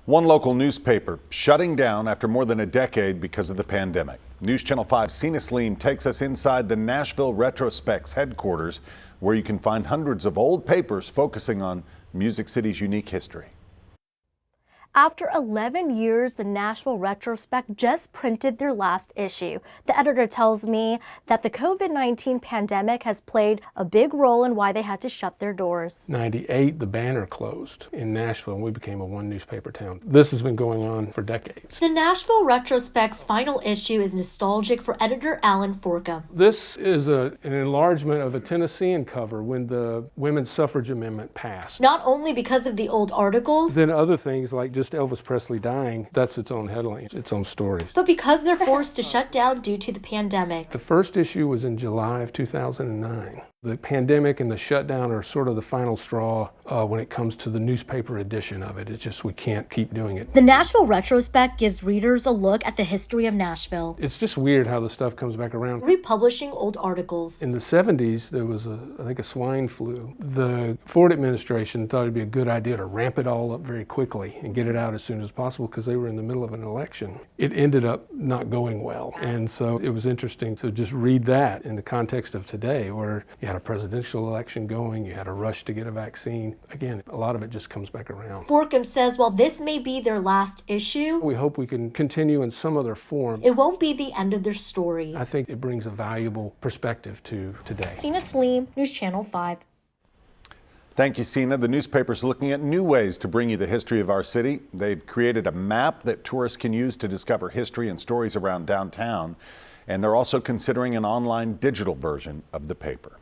One local newspaper shutting down after more than a decade because of the pandemic. News Channel 5's Sina Saleem takes us inside the Nashville Retrospect's headquarters, where you can find hundreds of old papers focusing on Music City's unique history. After 11 years, the Nashville Retrospect just printed their last issue. The editor tells me that the COVID-19 pandemic has played a big role in why they had to shut their doors. '98, the banner closed in Nashville and we became a one newspaper town. This has been going on for decades. The Nashville Retrospect's final issue is nostalgic for editor Alan Forkum. This is an enlargement of a Tennessean cover when the Women's Suffrage Amendment passed. Not only because of the old articles, Then other things like just Elvis Presley dying, that's its own headline, its own stories. but because they're forced to shut down due to the pandemic. The first issue was in July of 2009. The pandemic and the shutdown are sort of the final straw when it comes to the newspaper edition of it. It's just we can't keep doing it. The Nashville Retrospect gives readers a look at the history of Nashville, It's just weird how the stuff comes back around. republishing old articles. In the 70s, there was I think a swine flu. The Ford administration thought it'd be a good idea to ramp it all up very quickly and get it out as soon as possible because they were in the middle of an election. It ended up not going well. And so it was interesting to just read that in the context of today, where you had a presidential election going, you had a rush to get a vaccine. Again, a lot of it just comes back around. Forkum says while this may be their last issue, We hope we can continue in some other form. it won't be the end of their story. I think it brings a valuable perspective to today. Sina Saleem, News Channel 5. Thank you, Sina. The newspaper's looking at new ways to bring you the history of our city. They've created a map that tourists can use to discover history and stories around downtown. And they're also considering an online digital version of the paper.